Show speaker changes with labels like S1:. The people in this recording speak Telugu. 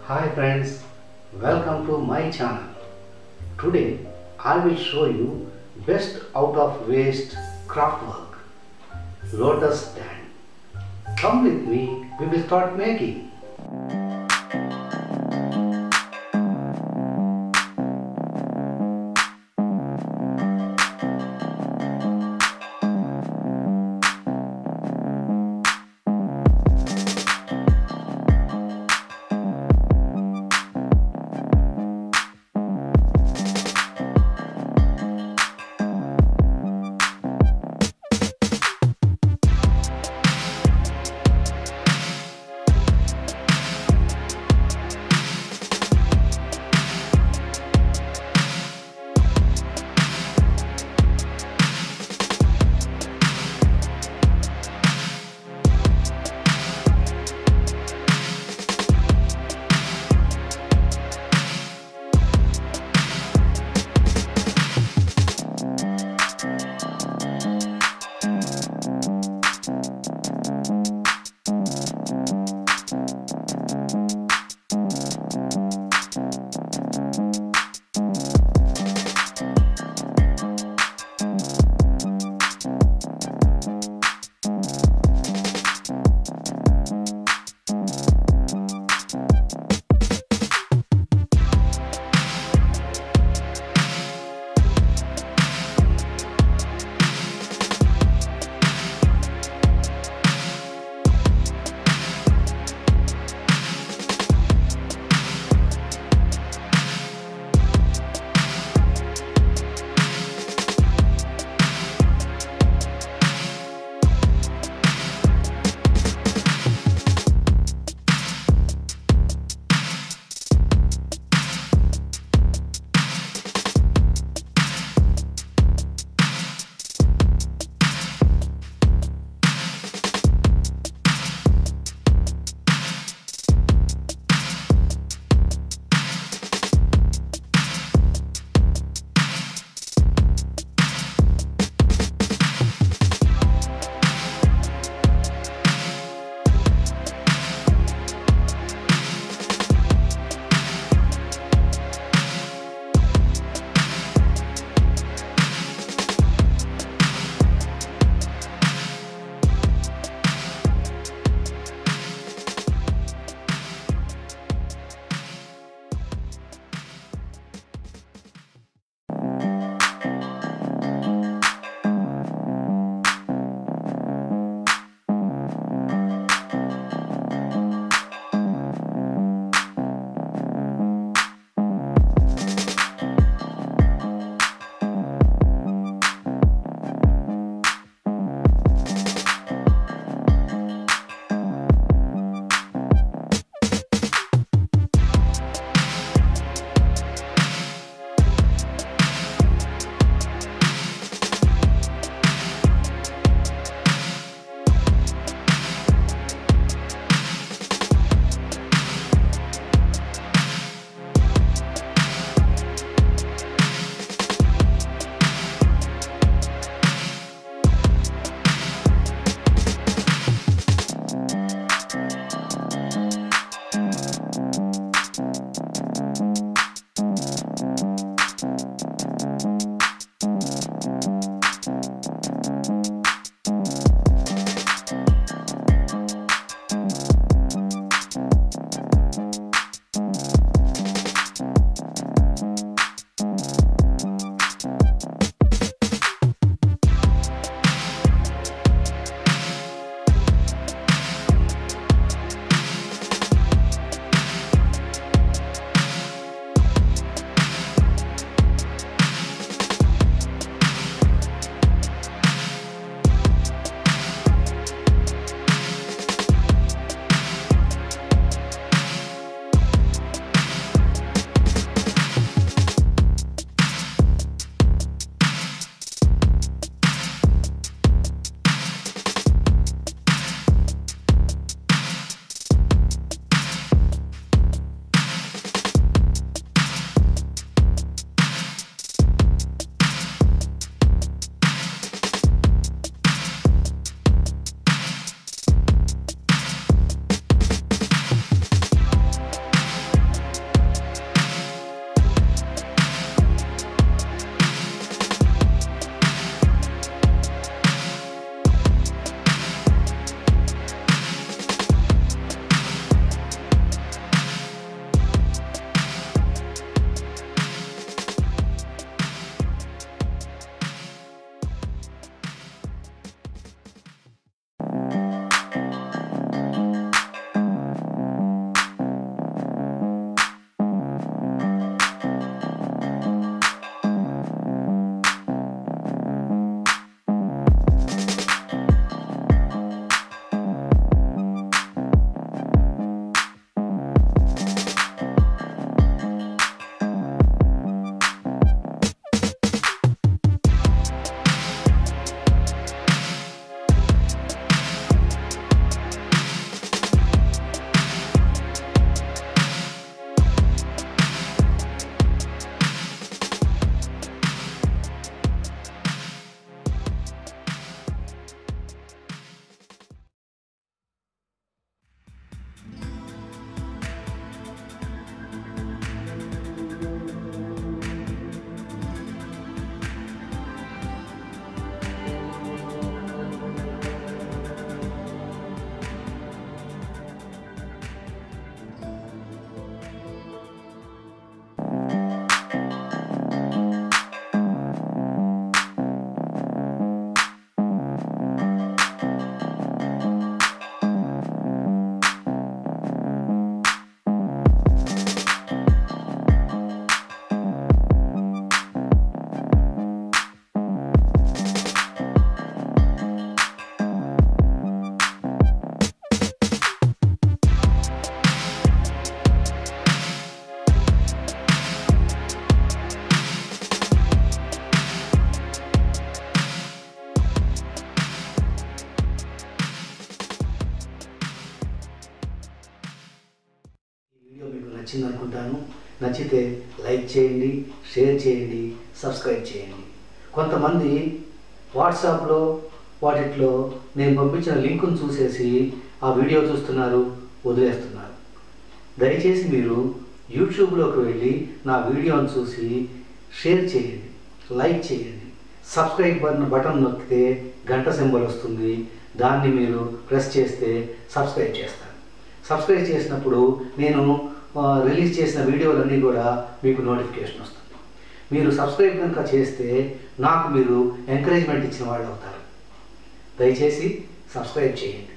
S1: Hi friends, welcome to my channel. Today I will show you best out of waste craft work, lotus stand. Come with me, we will start making. చేస్తాను. నచ్చితే లైక్ చేయండి, షేర్ చేయండి, సబ్స్క్రైబ్ చేయండి. కొంతమంది వాట్సాప్లో వాటిట్లో నేను పంపించిన లింకును చూసేసి ఆ వీడియో చూస్తున్నారు, వదిలేస్తున్నారు. దయచేసి మీరు యూట్యూబ్లోకి వెళ్ళి నా వీడియోను చూసి షేర్ చేయండి, లైక్ చేయండి. సబ్స్క్రైబ్ బటన్ నొక్కితే గంట సింబల్ వస్తుంది, దాన్ని మీరు ప్రెస్ చేస్తే సబ్స్క్రైబ్ చేస్తాను. సబ్స్క్రైబ్ చేసినప్పుడు నేను రిలీజ్ చేసిన వీడియోలన్నీ కూడా మీకు నోటిఫికేషన్ వస్తుంది. మీరు సబ్స్క్రైబ్ కనుక చేస్తే నాకు మీరు ఎంకరేజ్మెంట్ ఇచ్చిన వాళ్ళు అవుతారు. దయచేసి సబ్స్క్రైబ్ చేయండి.